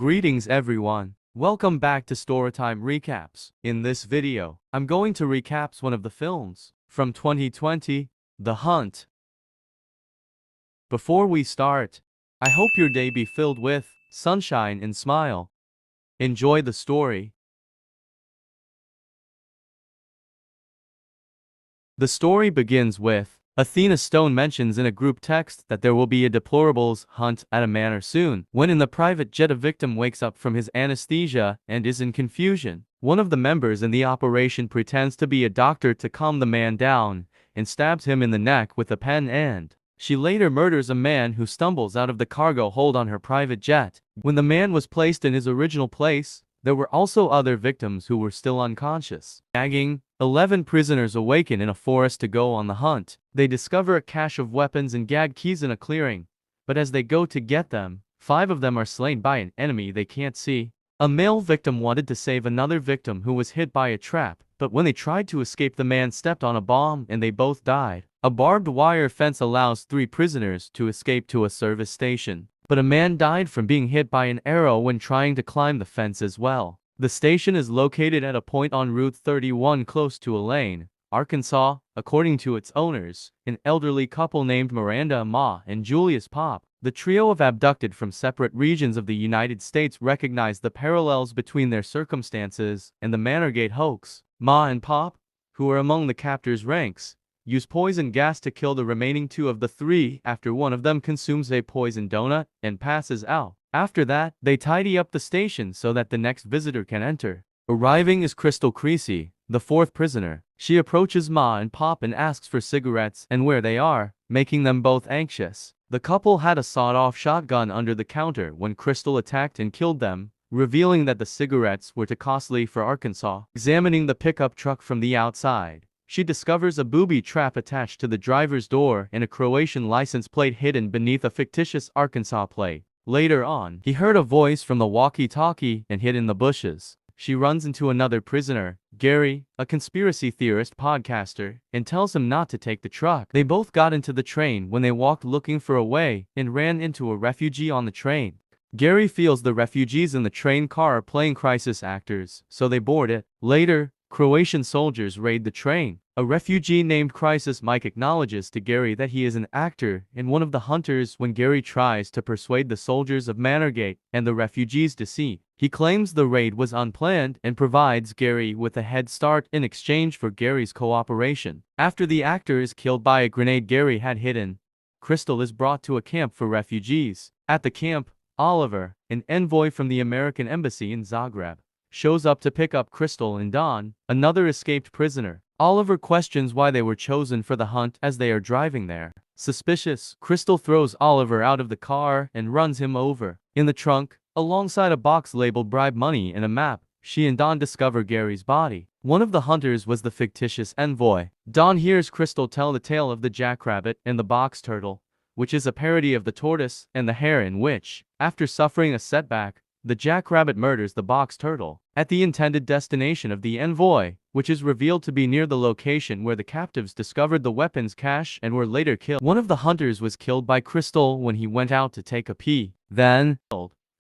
Greetings everyone. Welcome back to Storytime Recaps. In this video, I'm going to recap one of the films from 2020, The Hunt. Before we start, I hope your day be filled with sunshine and smile. Enjoy the story. The story begins with Athena Stone mentions in a group text that there will be a deplorables hunt at a manor soon. When in the private jet a victim wakes up from his anesthesia and is in confusion. One of the members in the operation pretends to be a doctor to calm the man down and stabs him in the neck with a pen, and she later murders a man who stumbles out of the cargo hold on her private jet. When the man was placed in his original place, there were also other victims who were still unconscious. Gagging, 11 prisoners awaken in a forest to go on the hunt. They discover a cache of weapons and gagged keys in a clearing, but as they go to get them, 5 of them are slain by an enemy they can't see. A male victim wanted to save another victim who was hit by a trap, but when they tried to escape the man stepped on a bomb and they both died. A barbed wire fence allows 3 prisoners to escape to a service station, but a man died from being hit by an arrow when trying to climb the fence as well. The station is located at a point on Route 31 close to Elaine, Arkansas. According to its owners, an elderly couple named Miranda Ma and Julius Pop. The trio of abducted from separate regions of the United States recognized the parallels between their circumstances and the Manorgate hoax. Ma and Pop, who are among the captors' ranks, use poison gas to kill the remaining 2 of the 3 after one of them consumes a poison donut and passes out. After that, they tidy up the station so that the next visitor can enter. Arriving is Crystal Creasy, the 4th prisoner. She approaches Ma and Pop and asks for cigarettes and where they are, making them both anxious. The couple had a sawed-off shotgun under the counter when Crystal attacked and killed them, revealing that the cigarettes were too costly for Arkansas. Examining the pickup truck from the outside, she discovers a booby trap attached to the driver's door and a Croatian license plate hidden beneath a fictitious Arkansas plate. Later on, he heard a voice from the walkie-talkie and hid in the bushes. She runs into another prisoner, Gary, a conspiracy theorist podcaster, and tells him not to take the truck. They both got into the train when they walked looking for a way and ran into a refugee on the train. Gary feels the refugees in the train car are playing crisis actors, so they board it. Later, Croatian soldiers raid the train. A refugee named Crisis Mike acknowledges to Gary that he is an actor and one of the hunters when Gary tries to persuade the soldiers of Manorgate and the refugees deceit. He claims the raid was unplanned and provides Gary with a head start in exchange for Gary's cooperation. After the actor is killed by a grenade Gary had hidden, Crystal is brought to a camp for refugees. At the camp, Oliver, an envoy from the American embassy in Zagreb, shows up to pick up Crystal and Don, another escaped prisoner. Oliver questions why they were chosen for the hunt as they are driving there. Suspicious, Crystal throws Oliver out of the car and runs him over. In the trunk, alongside a box labeled bribe money and a map, she and Don discover Gary's body. One of the hunters was the fictitious envoy. Don hears Crystal tell the tale of the jackrabbit and the box turtle, which is a parody of the tortoise and the hare, in which, after suffering a setback, the jackrabbit murders the box turtle at the intended destination of the envoy, which is revealed to be near the location where the captives discovered the weapons cache and were later killed. One of the hunters was killed by Crystal when he went out to take a pee. Then,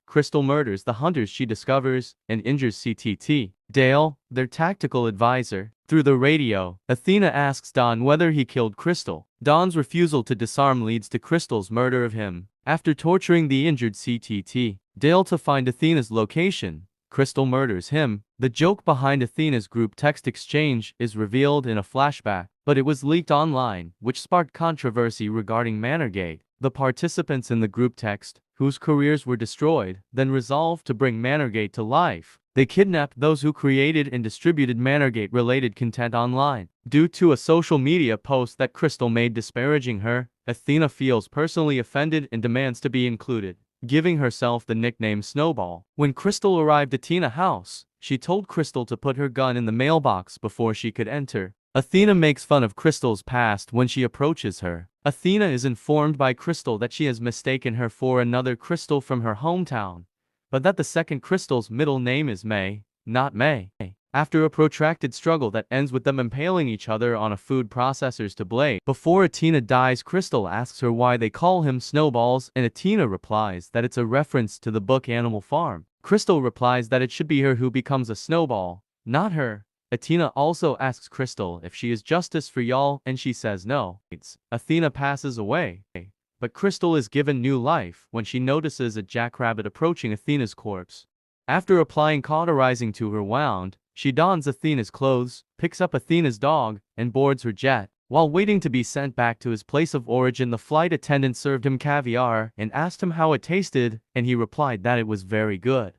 Crystal murders the hunters she discovers and injures CTT. Dale, their tactical advisor. Through the radio, Athena asks Don whether he killed Crystal. Don's refusal to disarm leads to Crystal's murder of him. After torturing the injured CTT, Dale to find Athena's location, Crystal murders him. The joke behind Athena's group text exchange is revealed in a flashback, but it was leaked online, which sparked controversy regarding Manorgate. The participants in the group text, whose careers were destroyed, then resolved to bring Manorgate to life. They kidnapped those who created and distributed Manorgate-related content online. Due to a social media post that Crystal made disparaging her, Athena feels personally offended and demands to be included, giving herself the nickname Snowball. When Crystal arrived at Tina's house, she told Crystal to put her gun in the mailbox before she could enter. Athena makes fun of Crystal's past when she approaches her. Athena is informed by Crystal that she has mistaken her for another Crystal from her hometown, but that the second Crystal's middle name is May. not May. After a protracted struggle that ends with them impaling each other on a food processors to blade. Before Athena dies, Crystal asks her why they call him Snowballs, and Athena replies that it's a reference to the book Animal Farm. Crystal replies that it should be her who becomes a snowball, not her. Athena also asks Crystal if she is justice for y'all, and she says no. Athena passes away, but Crystal is given new life when she notices a jackrabbit approaching Athena's corpse. After applying cauterizing to her wound, she dons Athena's clothes, picks up Athena's dog, and boards her jet. While waiting to be sent back to his place of origin, the flight attendant served him caviar and asked him how it tasted, and he replied that it was very good.